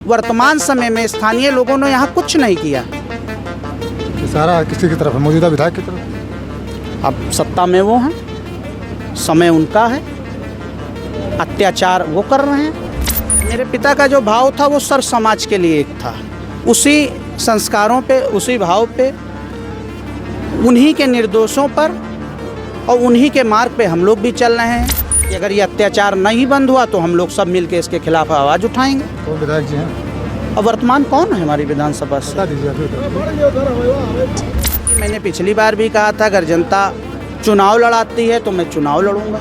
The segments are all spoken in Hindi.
वर्तमान समय में स्थानीय लोगों ने यहाँ कुछ नहीं किया। सारा किसी की तरफ है, मौजूदा विधायक की तरफ। अब सत्ता में वो हैं, समय उनका है, अत्याचार वो कर रहे हैं। मेरे पिता का जो भाव था वो सर्व समाज के लिए एक था। उसी संस्कारों पे, उसी भाव पे, उन्हीं के निर्दोषों पर और उन्हीं के मार्ग पे हम लोग भी चल रहे हैं कि अगर ये अत्याचार नहीं बंद हुआ तो हम लोग सब मिलकर इसके खिलाफ आवाज़ उठाएंगे। कौन विधायक जी हैं? और वर्तमान कौन है हमारी विधानसभा से? बता दीजिए। मैंने पिछली बार भी कहा था, अगर जनता चुनाव लड़ाती है तो मैं चुनाव लड़ूंगा,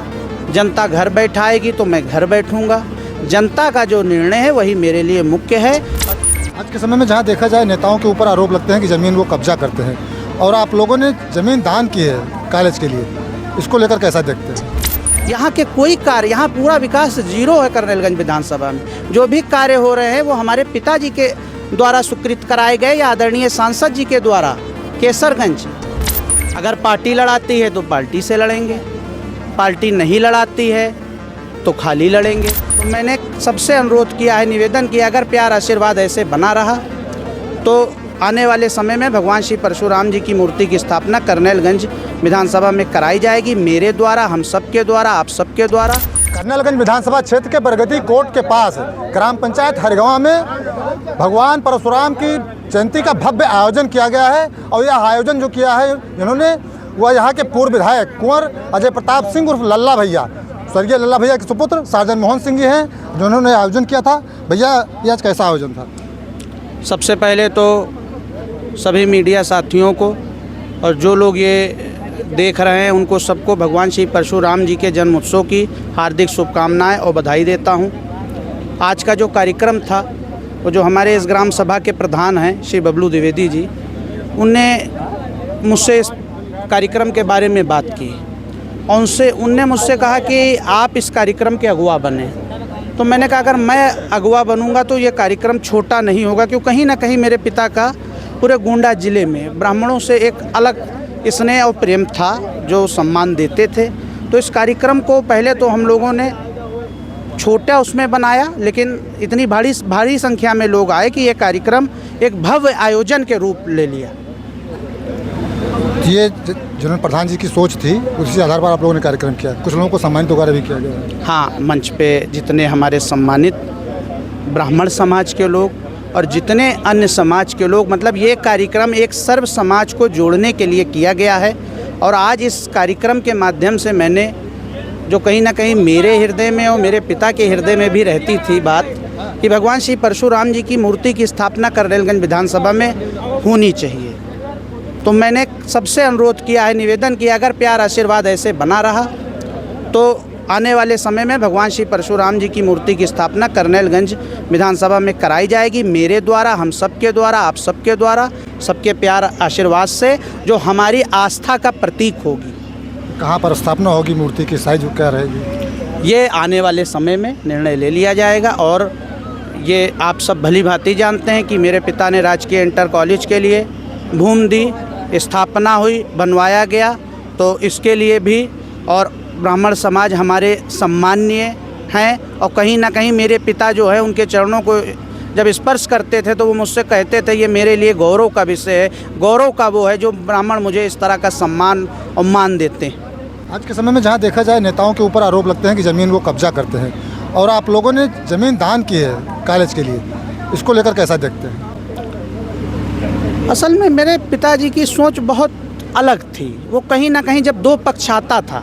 जनता घर बैठाएगी तो मैं घर बैठूंगा। जनता का जो निर्णय है वही मेरे लिए मुख्य है। आज के समय में जहाँ देखा जाए, नेताओं के ऊपर आरोप लगते हैं कि ज़मीन वो कब्जा करते हैं, और आप लोगों ने ज़मीन दान की है कॉलेज के लिए, इसको लेकर कैसा देखते हैं? यहाँ के कोई कार्य, यहाँ पूरा विकास जीरो है। करनेलगंज विधानसभा में जो भी कार्य हो रहे हैं वो हमारे पिताजी के द्वारा स्वीकृत कराए गए या आदरणीय सांसद जी के द्वारा। केसरगंज अगर पार्टी लड़ाती है तो पार्टी से लड़ेंगे, पार्टी नहीं लड़ाती है तो खाली लड़ेंगे। तो मैंने सबसे अनुरोध किया है, निवेदन किया, अगर प्यार आशीर्वाद ऐसे बना रहा तो आने वाले समय में भगवान श्री परशुराम जी की मूर्ति की स्थापना करनेलगंज विधानसभा में कराई जाएगी, मेरे द्वारा, हम सबके द्वारा, आप सबके द्वारा। करनेलगंज विधानसभा क्षेत्र के बरगदी कोट के पास ग्राम पंचायत हरगांव में भगवान परशुराम की जयंती का भव्य आयोजन किया गया है। और यह आयोजन जो किया है इन्होंने, वह यहाँ के पूर्व विधायक कुंवर अजय प्रताप सिंह उर्फ लल्ला भैया, स्वर्गीय लल्ला भैया के सुपुत्र साजन मोहन सिंह जी हैं, जिन्होंने आयोजन किया था। भैया, ये आज कैसा आयोजन था? सबसे पहले तो सभी मीडिया साथियों को और जो लोग ये देख रहे हैं उनको सबको भगवान श्री परशुराम जी के जन्म उत्सव की हार्दिक शुभकामनाएं और बधाई देता हूं। आज का जो कार्यक्रम था वो जो हमारे इस ग्राम सभा के प्रधान हैं श्री बबलू द्विवेदी जी, उनने मुझसे इस कार्यक्रम के बारे में बात की और उनने मुझसे कहा कि आप इस कार्यक्रम के अगुवा बने। तो मैंने कहा अगर मैं अगुवा बनूंगा तो ये कार्यक्रम छोटा नहीं होगा, क्योंकि कहीं ना कहीं मेरे पिता का पूरे गोंडा ज़िले में ब्राह्मणों से एक अलग स्नेह और प्रेम था, जो सम्मान देते थे। तो इस कार्यक्रम को पहले तो हम लोगों ने छोटा उसमें बनाया, लेकिन इतनी भारी संख्या में लोग आए कि ये कार्यक्रम एक भव्य आयोजन के रूप ले लिया। ये जिन्होंने प्रधान जी की सोच थी, उसी आधार पर आप लोगों ने कार्यक्रम किया। कुछ लोगों को सम्मानित वगैरह भी किया गया। हाँ, मंच पे जितने हमारे सम्मानित ब्राह्मण समाज के लोग और जितने अन्य समाज के लोग, मतलब ये कार्यक्रम एक सर्व समाज को जोड़ने के लिए किया गया है। और आज इस कार्यक्रम के माध्यम से मैंने, जो कहीं ना कहीं मेरे हृदय में और मेरे पिता के हृदय में भी रहती थी बात, कि भगवान श्री परशुराम जी की मूर्ति की स्थापना करनेलगंज विधानसभा में होनी चाहिए। तो मैंने सबसे अनुरोध किया है, निवेदन किया, अगर प्यार आशीर्वाद ऐसे बना रहा तो आने वाले समय में भगवान श्री परशुराम जी की मूर्ति की स्थापना करनेलगंज विधानसभा में कराई जाएगी, मेरे द्वारा, हम सबके द्वारा, आप सबके द्वारा, सबके प्यार आशीर्वाद से, जो हमारी आस्था का प्रतीक होगी। कहाँ पर स्थापना होगी मूर्ति की, साइज क्या रहेगी? ये आने वाले समय में निर्णय ले लिया जाएगा। और ये आप सब भली भांति जानते हैं कि मेरे पिता ने राजकीय इंटर कॉलेज के लिए भूमि दी, स्थापना हुई, बनवाया गया। तो इसके लिए भी और ब्राह्मण समाज हमारे सम्माननीय हैं। और कहीं ना कहीं मेरे पिता जो है, उनके चरणों को जब स्पर्श करते थे तो वो मुझसे कहते थे, ये मेरे लिए गौरव का विषय है, गौरव का वो है जो ब्राह्मण मुझे इस तरह का सम्मान और मान देते हैं। आज के समय में जहाँ देखा जाए, नेताओं के ऊपर आरोप लगते हैं कि ज़मीन वो कब्जा करते हैं, और आप लोगों ने ज़मीन दान की है कॉलेज के लिए, इसको लेकर कैसा देखते हैं? असल में मेरे पिताजी की सोच बहुत अलग थी। वो कहीं ना कहीं जब दो पक्ष आता था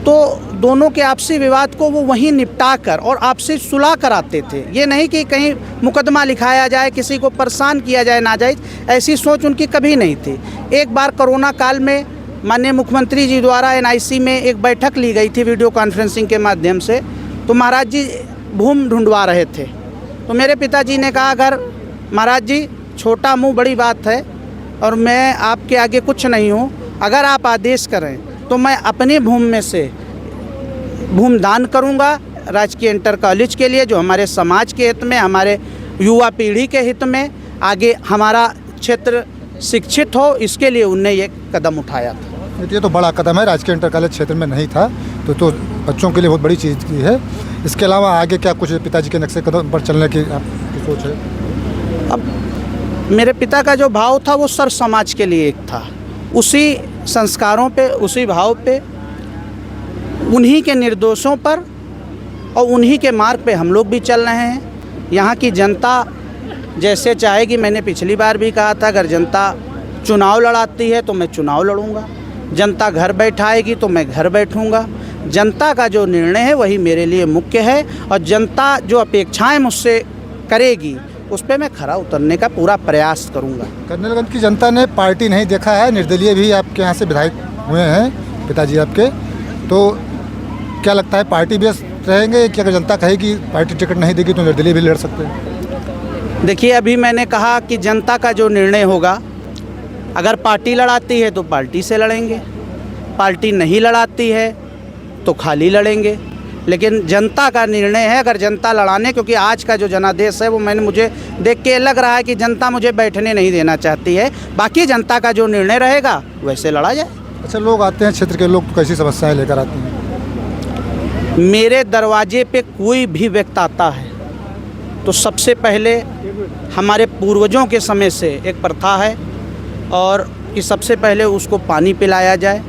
तो दोनों के आपसी विवाद को वो वहीं निपटा कर और आपसी सुलह कराते थे। ये नहीं कि कहीं मुकदमा लिखाया जाए, किसी को परेशान किया जाए नाजायज़, ऐसी सोच उनकी कभी नहीं थी। एक बार कोरोना काल में माननीय मुख्यमंत्री जी द्वारा NIC में एक बैठक ली गई थी वीडियो कॉन्फ्रेंसिंग के माध्यम से, तो महाराज जी भूमि ढूंढवा रहे थे। तो मेरे पिताजी ने कहा, अगर महाराज जी छोटा मुँह बड़ी बात है और मैं आपके आगे कुछ नहीं हूँ, अगर आप आदेश करें तो मैं अपनी भूमि में से भूमि दान करूँगा राजकीय इंटर कॉलेज के लिए, जो हमारे समाज के हित में, हमारे युवा पीढ़ी के हित में, आगे हमारा क्षेत्र शिक्षित हो, इसके लिए उनने ये कदम उठाया था। ये तो बड़ा कदम है, राजकीय इंटर कॉलेज क्षेत्र में नहीं था तो बच्चों के लिए बहुत बड़ी चीज़ की है। इसके अलावा आगे क्या कुछ पिताजी के नक्शे कदम पर चलने की आप सोच है? अब मेरे पिता का जो भाव था वो सर्व समाज के लिए एक था। उसी संस्कारों पे, उसी भाव पे, उन्हीं के निर्देशों पर और उन्हीं के मार्ग पे हम लोग भी चल रहे हैं। यहाँ की जनता जैसे चाहेगी, मैंने पिछली बार भी कहा था, अगर जनता चुनाव लड़ाती है तो मैं चुनाव लड़ूंगा, जनता घर बैठाएगी तो मैं घर बैठूंगा। जनता का जो निर्णय है वही मेरे लिए मुख्य है और जनता जो अपेक्षाएं मुझसे करेगी उस पर मैं खरा उतरने का पूरा प्रयास करूंगा। कर्नलगंज की जनता ने पार्टी नहीं देखा है, निर्दलीय भी आपके यहाँ से विधायक हुए हैं पिताजी आपके, तो क्या लगता है पार्टी बेस रहेंगे कि अगर जनता कहेगी पार्टी टिकट नहीं देगी तो निर्दलीय भी लड़ सकते हैं? देखिए, अभी मैंने कहा कि जनता का जो निर्णय होगा, अगर पार्टी लड़ाती है तो पार्टी से लड़ेंगे, पार्टी नहीं लड़ाती है तो खाली लड़ेंगे। लेकिन जनता का निर्णय है, अगर जनता लड़ाने, क्योंकि आज का जो जनादेश है वो मुझे देख के लग रहा है कि जनता मुझे बैठने नहीं देना चाहती है। बाकी जनता का जो निर्णय रहेगा वैसे लड़ा जाए। अच्छा, लोग आते हैं क्षेत्र के लोग, तो कैसी समस्याएं लेकर आते हैं? मेरे दरवाजे पे कोई भी व्यक्ति आता है तो सबसे पहले हमारे पूर्वजों के समय से एक प्रथा है और कि सबसे पहले उसको पानी पिलाया जाए,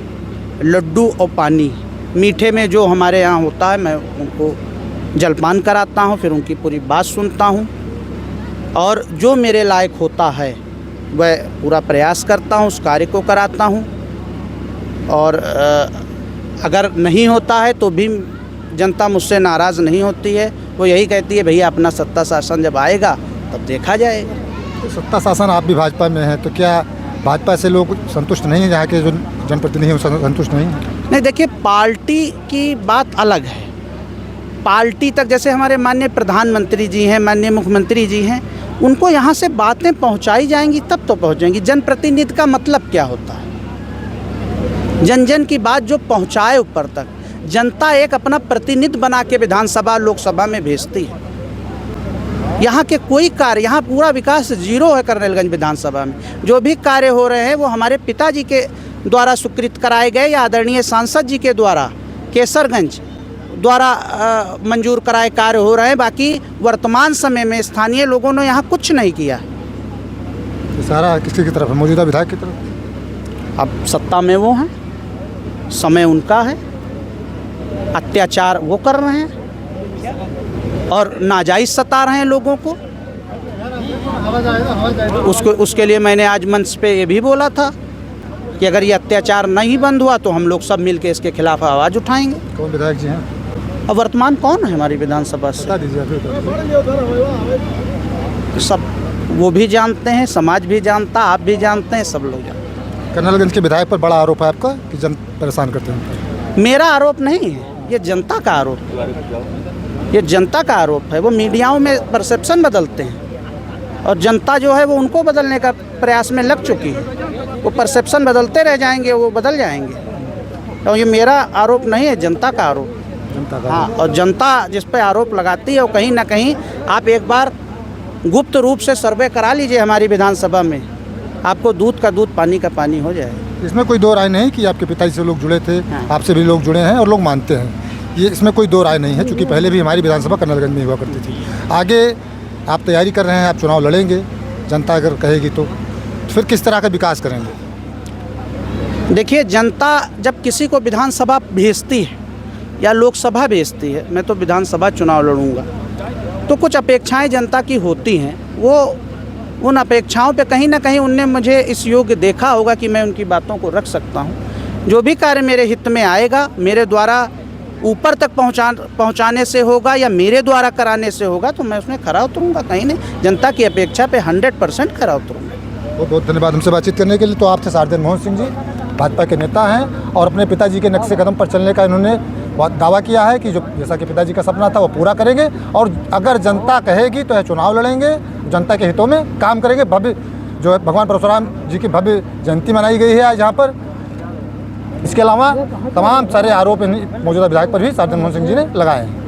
लड्डू और पानी। मीठे में जो हमारे यहाँ होता है, मैं उनको जलपान कराता हूँ, फिर उनकी पूरी बात सुनता हूँ और जो मेरे लायक होता है वह पूरा प्रयास करता हूँ, उस कार्य को कराता हूँ। और अगर नहीं होता है तो भी जनता मुझसे नाराज़ नहीं होती है, वो यही कहती है भैया अपना सत्ता शासन जब आएगा तब देखा जाएगा। तो सत्ता शासन आप भी भाजपा में हैं, तो क्या भाजपा से लोग संतुष्ट नहीं हैं? यहाँ के जो जनप्रतिनिधि हैं संतुष्ट नहीं हैं? नहीं, देखिए, पार्टी की बात अलग है। पार्टी तक, जैसे हमारे माननीय प्रधानमंत्री जी हैं, माननीय मुख्यमंत्री जी हैं, उनको यहाँ से बातें पहुँचाई जाएंगी तब तो पहुँचेंगी। जनप्रतिनिधि का मतलब क्या होता है? जन जन की बात जो पहुँचाए ऊपर तक। जनता एक अपना प्रतिनिधि बना के विधानसभा लोकसभा में भेजती है। यहाँ के कोई कार्य, यहाँ पूरा विकास जीरो है। कर्नलगंज विधानसभा में जो भी कार्य हो रहे हैं वो हमारे पिताजी के द्वारा स्वीकृत कराए गए या आदरणीय सांसद जी के द्वारा केसरगंज द्वारा मंजूर कराए कार्य हो रहे हैं। बाकी वर्तमान समय में स्थानीय लोगों ने यहाँ कुछ नहीं किया। तो सारा किसकी तरफ है? मौजूदा विधायक की तरफ। अब सत्ता में वो हैं, समय उनका है, अत्याचार वो कर रहे हैं और नाजायज़ सता रहे हैं लोगों को। उसके लिए मैंने आज मंच पे ये भी बोला था कि अगर ये अत्याचार नहीं बंद हुआ तो हम लोग सब मिलकर इसके खिलाफ आवाज़ उठाएंगे। कौन विधायक जी हैं? अब वर्तमान कौन है हमारी विधानसभा से? बता दीजिए। सब वो भी जानते हैं, समाज भी जानता, आप भी जानते हैं, सब लोग जानते हैं। कर्नलगंज के विधायक पर बड़ा आरोप है आपका कि जन परेशान करते हैं। मेरा आरोप नहीं है, ये जनता का आरोप है। ये जनता का आरोप है। वो मीडियाओं में परसेप्शन बदलते हैं और जनता जो है वो उनको बदलने का प्रयास में लग चुकी है। वो परसेप्शन बदलते रह जाएंगे, वो बदल जाएंगे। तो ये मेरा आरोप नहीं है, जनता का आरोप। जनता का। हाँ, और जनता जिस पे आरोप लगाती है वो कहीं ना कहीं, आप एक बार गुप्त रूप से सर्वे करा लीजिए हमारी विधानसभा में, आपको दूध का दूध, पानी का पानी हो जाएगा। इसमें कोई दो राय नहीं कि आपके पिताजी से लोग जुड़े थे। हाँ। आपसे भी लोग जुड़े हैं और लोग मानते हैं, ये इसमें कोई दो राय नहीं है, क्योंकि पहले भी हमारी विधानसभा कर्नलगंज में हुआ करती थी। आगे आप तैयारी कर रहे हैं, आप चुनाव लड़ेंगे, जनता अगर कहेगी तो फिर किस तरह का विकास करेंगे? देखिए, जनता जब किसी को विधानसभा भेजती है या लोकसभा भेजती है, मैं तो विधानसभा चुनाव लड़ूंगा, तो कुछ अपेक्षाएं जनता की होती हैं। वो उन अपेक्षाओं पे कहीं ना कहीं उनने मुझे इस योग्य देखा होगा कि मैं उनकी बातों को रख सकता हूं। जो भी कार्य मेरे हित में आएगा, मेरे द्वारा ऊपर तक पहुंचाने से होगा या मेरे द्वारा कराने से होगा, तो मैं उसमें खरा उतरूंगा। कहीं नहीं, जनता की अपेक्षा पे 100% खरा उतरूंगा। बहुत बहुत धन्यवाद हमसे बातचीत करने के लिए। तो आपसे सारजन मोहन सिंह जी भाजपा के नेता हैं और अपने पिताजी के नक्शे कदम पर चलने का इन्होंने दावा किया है कि जो जैसा कि पिताजी का सपना था वो पूरा करेंगे और अगर जनता कहेगी तो है चुनाव लड़ेंगे, जनता के हितों में काम करेंगे। भव्य जो है भगवान परशुराम जी की भव्य जयंती मनाई गई है आज यहाँ पर। इसके अलावा तमाम सारे आरोप मौजूदा विधायक पर भी सारजन मोहन सिंह जी ने लगाए हैं।